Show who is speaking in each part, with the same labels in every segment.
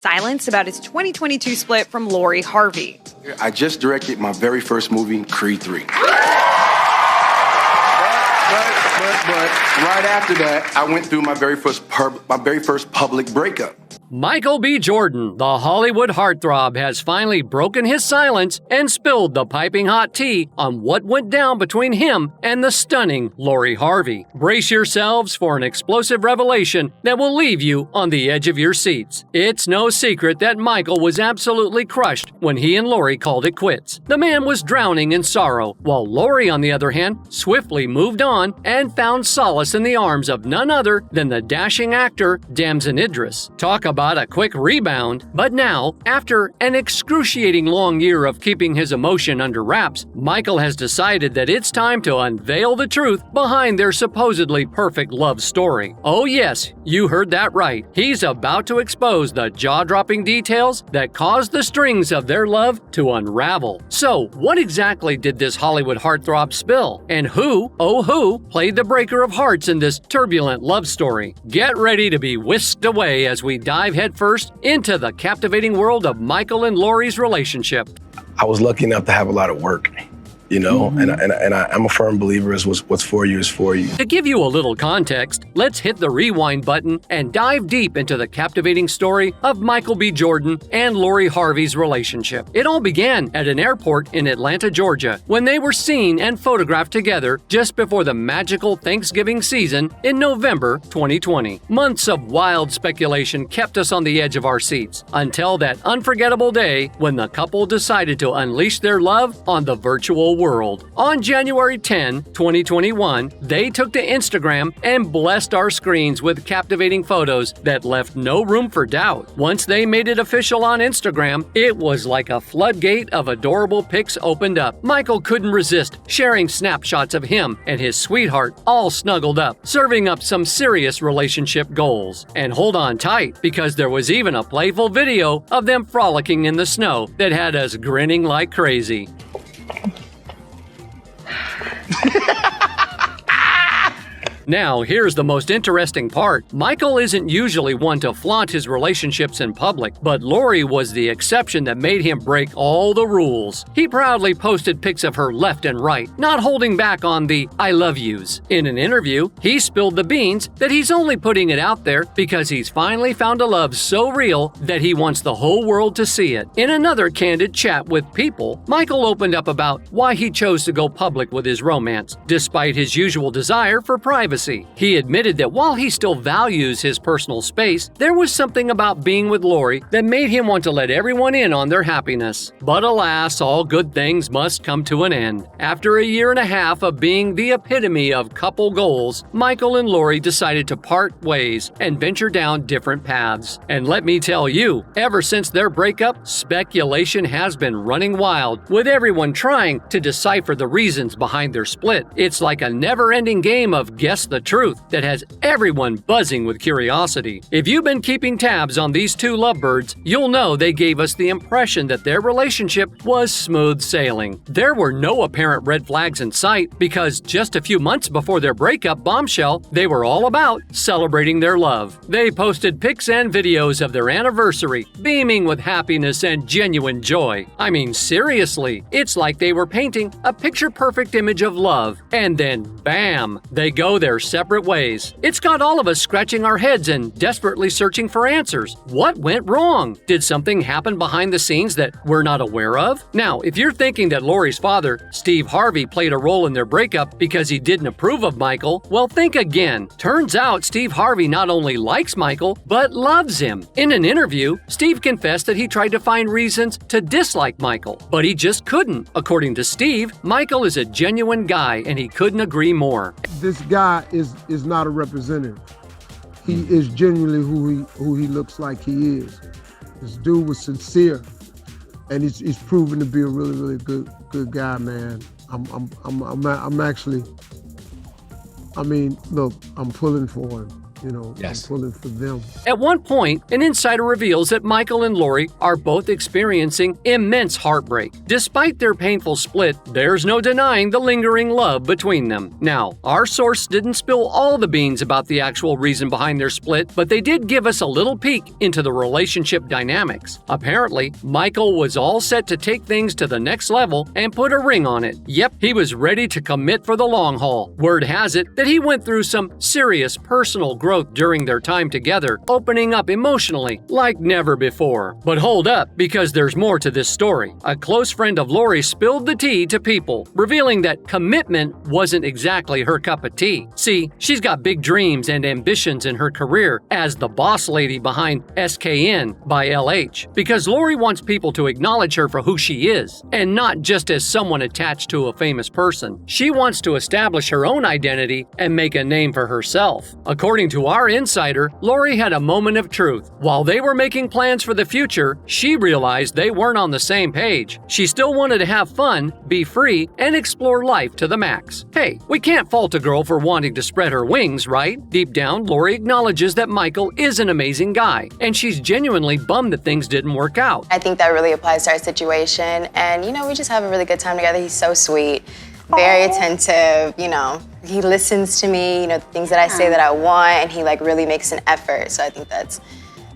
Speaker 1: Silence about his 2022 split from Lori Harvey.
Speaker 2: I just directed my very first movie, Creed 3. But right after that, I went through my very first public breakup.
Speaker 3: Michael B. Jordan, the Hollywood heartthrob, has finally broken his silence and spilled the piping hot tea on what went down between him and the stunning Lori Harvey. Brace yourselves for an explosive revelation that will leave you on the edge of your seats. It's no secret that Michael was absolutely crushed when he and Lori called it quits. The man was drowning in sorrow, while Lori, on the other hand, swiftly moved on and found solace in the arms of none other than the dashing actor Damson Idris. Talk about a quick rebound. But now, after an excruciating long year of keeping his emotion under wraps, Michael has decided that it's time to unveil the truth behind their supposedly perfect love story. Oh yes, you heard that right. He's about to expose the jaw-dropping details that caused the strings of their love to unravel. So, what exactly did this Hollywood heartthrob spill? And who played the breaker of hearts in this turbulent love story? Get ready to be whisked away as we dive headfirst into the captivating world of Michael and Lori's relationship.
Speaker 4: I was lucky enough to have a lot of work, and I'm a firm believer is what's for you is for you.
Speaker 3: To give you a little context, let's hit the rewind button and dive deep into the captivating story of Michael B. Jordan and Lori Harvey's relationship. It all began at an airport in Atlanta, Georgia, when they were seen and photographed together just before the magical Thanksgiving season in November 2020. Months of wild speculation kept us on the edge of our seats until that unforgettable day when the couple decided to unleash their love on the virtual world. On January 10, 2021, they took to Instagram and blessed our screens with captivating photos that left no room for doubt. Once they made it official on Instagram, it was like a floodgate of adorable pics opened up. Michael couldn't resist sharing snapshots of him and his sweetheart all snuggled up, serving up some serious relationship goals. And hold on tight, because there was even a playful video of them frolicking in the snow that had us grinning like crazy. Now, here's the most interesting part. Michael isn't usually one to flaunt his relationships in public, but Lori was the exception that made him break all the rules. He proudly posted pics of her left and right, not holding back on the I love yous. In an interview, he spilled the beans that he's only putting it out there because he's finally found a love so real that he wants the whole world to see it. In another candid chat with People, Michael opened up about why he chose to go public with his romance, despite his usual desire for privacy. He admitted that while he still values his personal space, there was something about being with Lori that made him want to let everyone in on their happiness. But alas, all good things must come to an end. After a year and a half of being the epitome of couple goals, Michael and Lori decided to part ways and venture down different paths. And let me tell you, ever since their breakup, speculation has been running wild, with everyone trying to decipher the reasons behind their split. It's like a never-ending game of guess the truth that has everyone buzzing with curiosity. If you've been keeping tabs on these two lovebirds, you'll know they gave us the impression that their relationship was smooth sailing. There were no apparent red flags in sight because just a few months before their breakup bombshell, they were all about celebrating their love. They posted pics and videos of their anniversary, beaming with happiness and genuine joy. I mean, seriously, it's like they were painting a picture-perfect image of love, and then bam, they go their separate ways. It's got all of us scratching our heads and desperately searching for answers. What went wrong? Did something happen behind the scenes that we're not aware of? Now, if you're thinking that Lori's father, Steve Harvey, played a role in their breakup because he didn't approve of Michael, well, think again. Turns out Steve Harvey not only likes Michael, but loves him. In an interview, Steve confessed that he tried to find reasons to dislike Michael, but he just couldn't. According to Steve, Michael is a genuine guy and he couldn't agree more.
Speaker 5: This guy is not a representative. He is genuinely who he looks like he is. This dude was sincere, and he's proven to be a really good guy, man. I'm actually, I mean, look, I'm pulling for him. I'm pulling for them.
Speaker 3: At one point, an insider reveals that Michael and Lori are both experiencing immense heartbreak. Despite their painful split, there's no denying the lingering love between them. Now, our source didn't spill all the beans about the actual reason behind their split, but they did give us a little peek into the relationship dynamics. Apparently, Michael was all set to take things to the next level and put a ring on it. Yep, he was ready to commit for the long haul. Word has it that he went through some serious personal growth during their time together, opening up emotionally like never before. But hold up, because there's more to this story. A close friend of Lori spilled the tea to People, revealing that commitment wasn't exactly her cup of tea. See, she's got big dreams and ambitions in her career as the boss lady behind SKN by LH, because Lori wants people to acknowledge her for who she is, and not just as someone attached to a famous person. She wants to establish her own identity and make a name for herself. According to our insider, Lori had a moment of truth. While they were making plans for the future, she realized they weren't on the same page. She still wanted to have fun, be free, and explore life to the max. Hey, we can't fault a girl for wanting to spread her wings, right? Deep down, Lori acknowledges that Michael is an amazing guy, and she's genuinely bummed that things didn't work out.
Speaker 6: I think that really applies to our situation, and we just have a really good time together. He's so sweet, very attentive, He listens to me, the things that I say that I want, and he really makes an effort. So I think that's...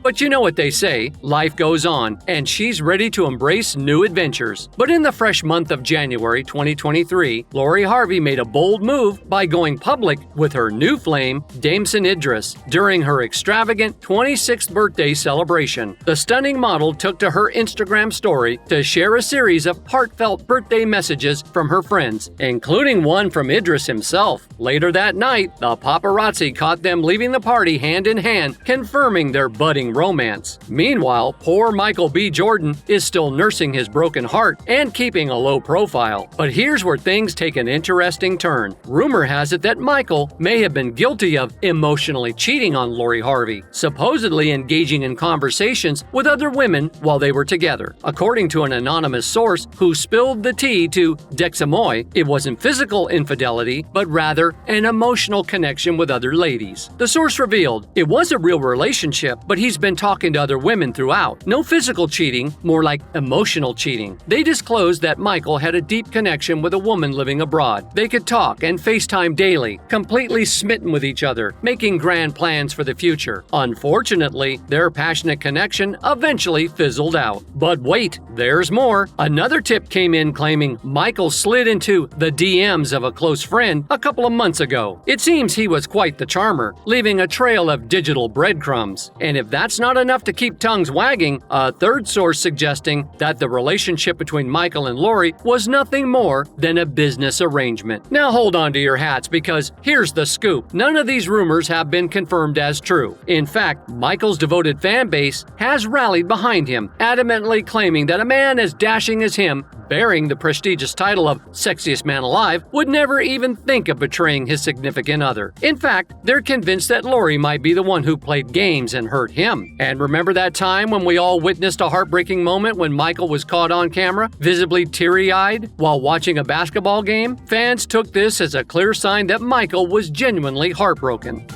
Speaker 3: But you know what they say, life goes on, and she's ready to embrace new adventures. But in the fresh month of January 2023, Lori Harvey made a bold move by going public with her new flame, Damson Idris, during her extravagant 26th birthday celebration. The stunning model took to her Instagram story to share a series of heartfelt birthday messages from her friends, including one from Idris himself. Later that night, the paparazzi caught them leaving the party hand in hand, confirming their budding romance. Meanwhile, poor Michael B. Jordan is still nursing his broken heart and keeping a low profile. But here's where things take an interesting turn. Rumor has it that Michael may have been guilty of emotionally cheating on Lori Harvey, supposedly engaging in conversations with other women while they were together. According to an anonymous source who spilled the tea to Dexamoy, it wasn't physical infidelity, but rather an emotional connection with other ladies. The source revealed it was a real relationship, but he's been talking to other women throughout. No physical cheating, more like emotional cheating. They disclosed that Michael had a deep connection with a woman living abroad. They could talk and FaceTime daily, completely smitten with each other, making grand plans for the future. Unfortunately, their passionate connection eventually fizzled out. But wait, there's more. Another tip came in claiming Michael slid into the DMs of a close friend a couple of months ago. It seems he was quite the charmer, leaving a trail of digital breadcrumbs. And if that's not enough to keep tongues wagging, a third source suggesting that the relationship between Michael and Lori was nothing more than a business arrangement. Now hold on to your hats, because here's the scoop. None of these rumors have been confirmed as true. In fact, Michael's devoted fan base has rallied behind him, adamantly claiming that a man as dashing as him, bearing the prestigious title of sexiest man alive, would never even think of betraying his significant other. In fact, they're convinced that Lori might be the one who played games and hurt him. And remember that time when we all witnessed a heartbreaking moment when Michael was caught on camera, visibly teary-eyed, while watching a basketball game? Fans took this as a clear sign that Michael was genuinely heartbroken.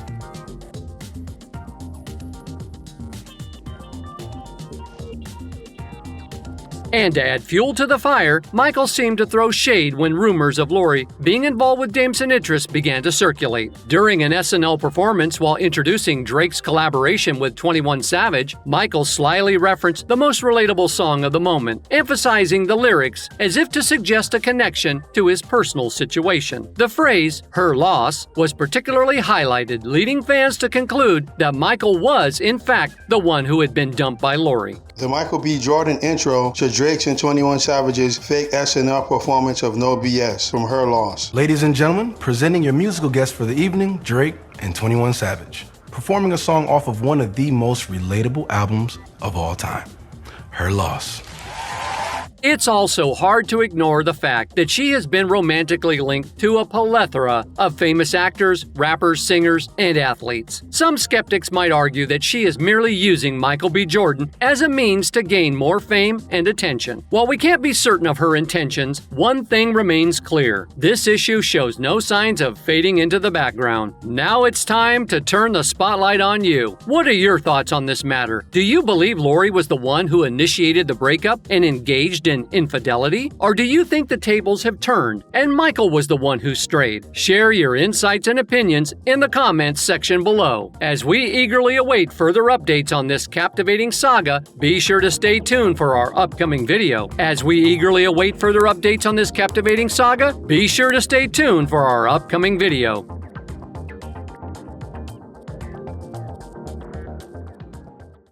Speaker 3: And to add fuel to the fire, Michael seemed to throw shade when rumors of Lori being involved with Damson Idris began to circulate. During an SNL performance while introducing Drake's collaboration with 21 Savage, Michael slyly referenced the most relatable song of the moment, emphasizing the lyrics as if to suggest a connection to his personal situation. The phrase, "her loss," was particularly highlighted, leading fans to conclude that Michael was, in fact, the one who had been dumped by Lori.
Speaker 7: The Michael B. Jordan intro to Drake's and 21 Savage's fake SNL performance of No BS from Her Loss.
Speaker 4: Ladies and gentlemen, presenting your musical guest for the evening, Drake and 21 Savage, performing a song off of one of the most relatable albums of all time, Her Loss.
Speaker 3: It's also hard to ignore the fact that she has been romantically linked to a plethora of famous actors, rappers, singers, and athletes. Some skeptics might argue that she is merely using Michael B. Jordan as a means to gain more fame and attention. While we can't be certain of her intentions, one thing remains clear. This issue shows no signs of fading into the background. Now it's time to turn the spotlight on you. What are your thoughts on this matter? Do you believe Lori was the one who initiated the breakup and engaged in infidelity? Or do you think the tables have turned and Michael was the one who strayed? Share your insights and opinions in the comments section below. As we eagerly await further updates on this captivating saga, be sure to stay tuned for our upcoming video. As we eagerly await further updates on this captivating saga, be sure to stay tuned for our upcoming video.